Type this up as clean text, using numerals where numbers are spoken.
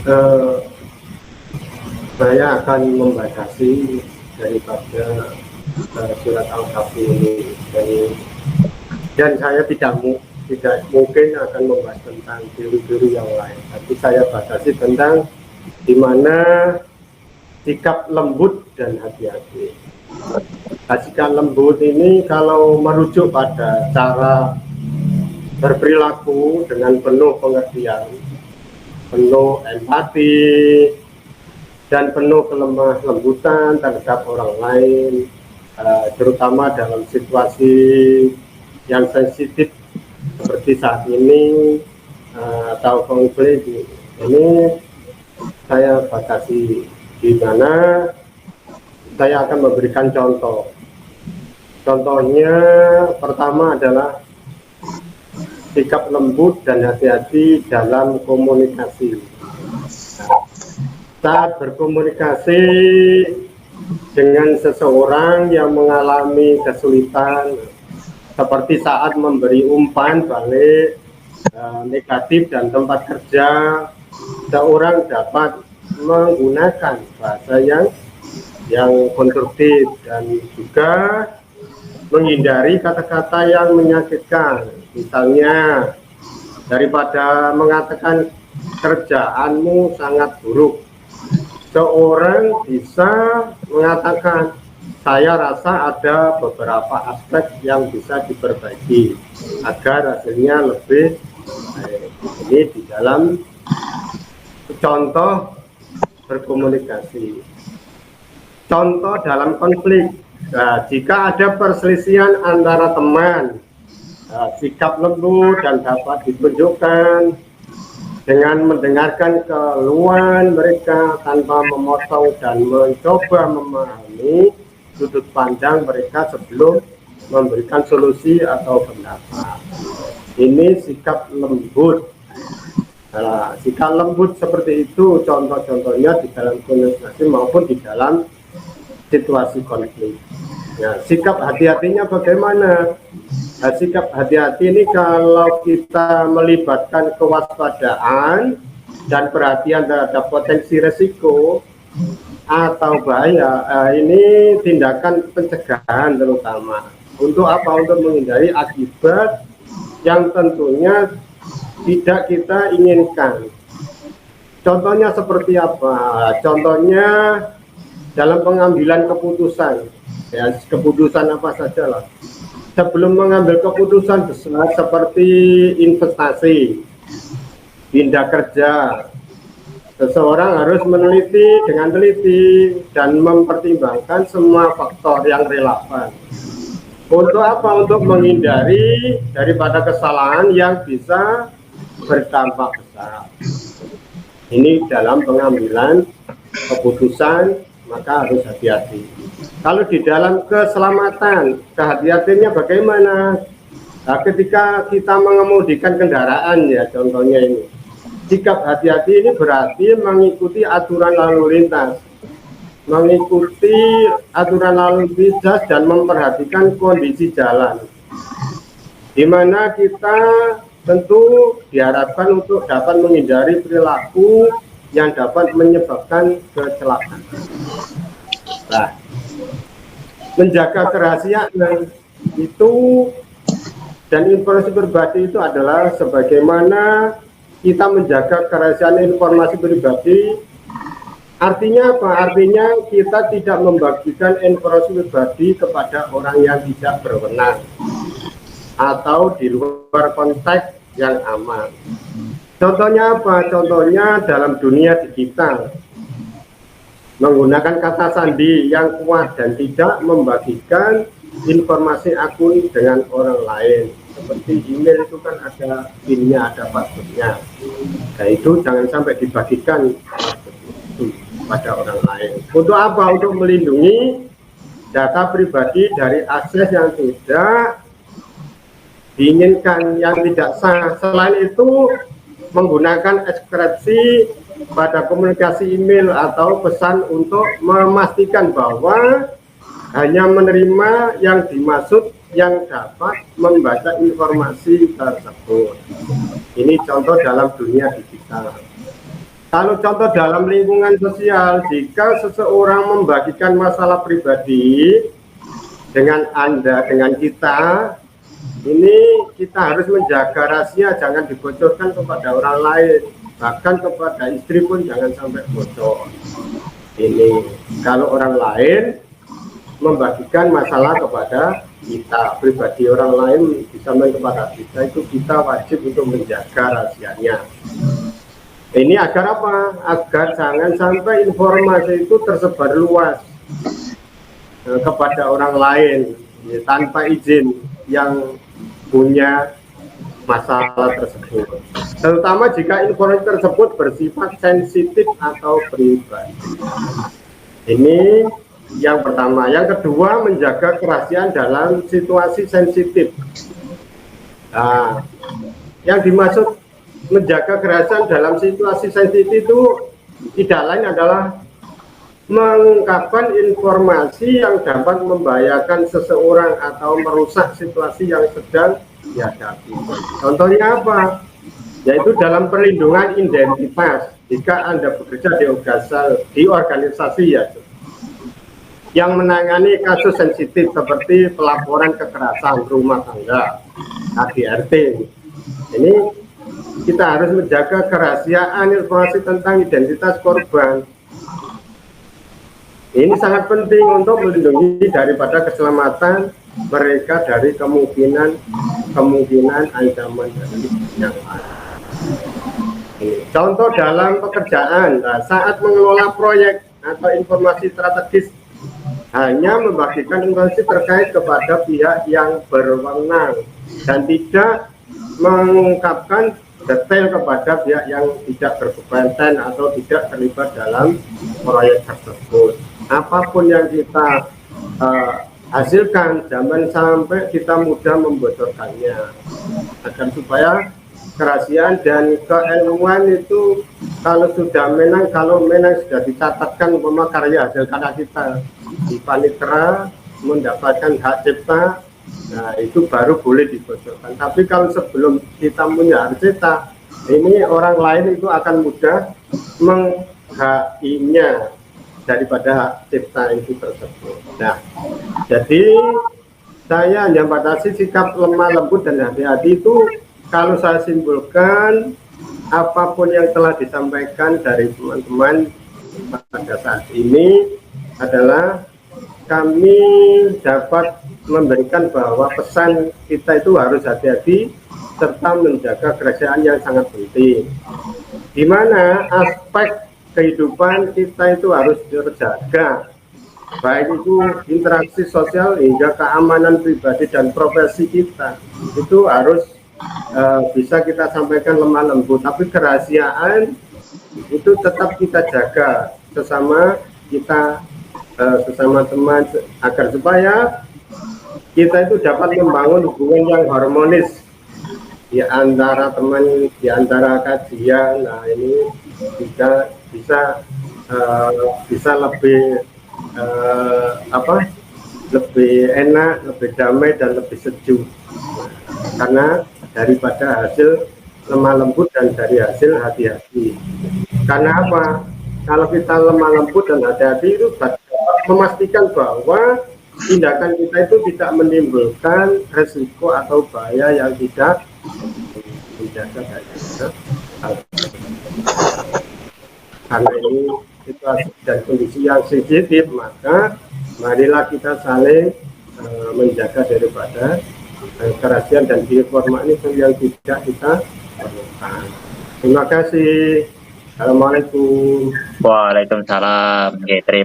eh, saya akan membatasi daripada surat Al-Kahfi ini, dan saya tidak mungkin akan membahas tentang biru-biru yang lain, tapi saya batasi tentang di mana sikap lembut dan hati-hati. Sikap lembut ini kalau merujuk pada cara berperilaku dengan penuh pengertian, penuh empati, dan penuh kelemah lembutan terhadap orang lain, terutama dalam situasi yang sensitif seperti saat ini, atau konflik ini, saya batasi, di mana saya akan memberikan contoh. Contohnya pertama adalah sikap lembut dan hati-hati dalam komunikasi. Saat berkomunikasi dengan seseorang yang mengalami kesulitan, seperti saat memberi umpan balik negatif dan tempat kerja, seorang dapat menggunakan bahasa yang konstruktif dan juga menghindari kata-kata yang menyakitkan. Misalnya, daripada mengatakan kerjaanmu sangat buruk, seorang bisa mengatakan, saya rasa ada beberapa aspek yang bisa diperbaiki agar hasilnya lebih baik. Ini di dalam contoh berkomunikasi. Contoh dalam konflik. Nah, jika ada perselisihan antara teman, sikap lembut dan dapat ditunjukkan dengan mendengarkan keluhan mereka tanpa memotong dan mencoba memahami sudut pandang mereka sebelum memberikan solusi atau pendapat. Ini sikap lembut. Nah, sikap lembut seperti itu contoh-contohnya di dalam komunikasi maupun di dalam situasi konflik. Nah, sikap hati-hatinya bagaimana? Nah, sikap hati-hati ini kalau kita melibatkan kewaspadaan dan perhatian terhadap potensi resiko atau bahaya, ini tindakan pencegahan terutama. Untuk apa? Untuk menghindari akibat yang tentunya tidak kita inginkan. Contohnya seperti apa? Contohnya dalam pengambilan keputusan, ya, keputusan apa saja lah. Sebelum mengambil keputusan besar seperti investasi, pindah kerja, seseorang harus meneliti dengan teliti dan mempertimbangkan semua faktor yang relevan. Untuk apa? Untuk menghindari daripada kesalahan yang bisa berdampak besar. Ini dalam pengambilan keputusan, maka harus hati-hati. Kalau di dalam keselamatan, kehati-hatiannya bagaimana? Nah, ketika kita mengemudikan kendaraan, ya contohnya ini, sikap hati-hati ini berarti mengikuti aturan lalu lintas, mengikuti aturan lalu lintas dan memperhatikan kondisi jalan, di mana kita tentu diharapkan untuk dapat menghindari perilaku yang dapat menyebabkan kecelakaan. Nah, menjaga kerahasiaan itu dan informasi pribadi itu adalah sebagaimana kita menjaga kerahasiaan informasi pribadi. Artinya apa? Artinya kita tidak membagikan informasi pribadi kepada orang yang tidak berwenang atau di luar konteks yang aman. Contohnya apa? Contohnya dalam dunia digital, menggunakan kata sandi yang kuat dan tidak membagikan informasi akun dengan orang lain. Seperti email itu kan ada PIN-nya, ada password-nya. Nah, itu jangan sampai dibagikan pada orang lain. Untuk apa? Untuk melindungi data pribadi dari akses yang tidak diinginkan, yang tidak sah. Selain itu, menggunakan ekskripsi pada komunikasi email atau pesan untuk memastikan bahwa hanya menerima yang dimaksud yang dapat membaca informasi tersebut. Ini contoh dalam dunia digital. Kalau contoh dalam lingkungan sosial, jika seseorang membagikan masalah pribadi dengan Anda, dengan kita, ini kita harus menjaga rahasia, jangan dibocorkan kepada orang lain, bahkan kepada istri pun jangan sampai bocor. Ini kalau orang lain membagikan masalah kepada kita, pribadi orang lain disampaikan kepada kita, itu kita wajib untuk menjaga rahasianya. Ini agar apa? Agar jangan sampai informasi itu tersebar luas kepada orang lain ya, tanpa izin yang punya masalah tersebut. Terutama jika informasi tersebut bersifat sensitif atau pribadi. Ini yang pertama. Yang kedua, menjaga kerahasiaan dalam situasi sensitif. Nah, yang dimaksud menjaga kerahasiaan dalam situasi sensitif itu tidak lain adalah mengungkapkan informasi yang dapat membahayakan seseorang atau merusak situasi yang sedang dihadapi. Contohnya apa? Yaitu dalam perlindungan identitas. Jika Anda bekerja di organisasi ya, yang menangani kasus sensitif seperti pelaporan kekerasan rumah tangga, KDRT, ini kita harus menjaga kerahasiaan informasi tentang identitas korban. Ini sangat penting untuk melindungi daripada keselamatan mereka dari kemungkinan ancaman dari yang ada. Contoh dalam pekerjaan, saat mengelola proyek atau informasi strategis, hanya membagikan informasi terkait kepada pihak yang berwenang dan tidak mengungkapkan detail kepada pihak yang tidak berkompeten atau tidak terlibat dalam proyek tersebut. Apapun yang kita hasilkan, jangan sampai kita mudah membocorkannya, agar supaya kerahasiaan dan keilmuan itu kalau menang sudah dicatatkan umpama karya hasil karya kita di panitera mendapatkan hak cipta, nah itu baru boleh dibocorkan. Tapi kalau sebelum kita punya hak cipta, ini orang lain itu akan mudah menghakiminya daripada hak cipta itu tersebut. Nah, jadi saya hanya batasi sikap lemah lembut dan hati-hati itu kalau saya simpulkan apapun yang telah disampaikan dari teman-teman pada saat ini adalah kami dapat memberikan bahwa pesan kita itu harus hati-hati serta menjaga kerahasiaan yang sangat penting, di mana aspek kehidupan kita itu harus terjaga, baik itu interaksi sosial hingga keamanan pribadi dan profesi kita itu harus bisa kita sampaikan lemah lembut, tapi kerahasiaan itu tetap kita jaga sesama kita, sesama teman, agar supaya kita itu dapat membangun hubungan yang harmonis di antara teman, di antara kajian. Nah, ini bisa lebih lebih enak, lebih damai dan lebih sejuk, karena daripada hasil lemah lembut dan dari hasil hati-hati. Karena apa? Kalau kita lemah lembut dan hati-hati itu dapat memastikan bahwa tindakan kita itu tidak menimbulkan resiko atau bahaya yang tidak dijaga dari kita. Karena ini situasi dan kondisi yang sensitif, maka marilah kita saling menjaga daripada kerahasiaan dan informasi yang tidak kita perlukan. Terima kasih. Assalamualaikum. Waalaikumsalam. Oke, terima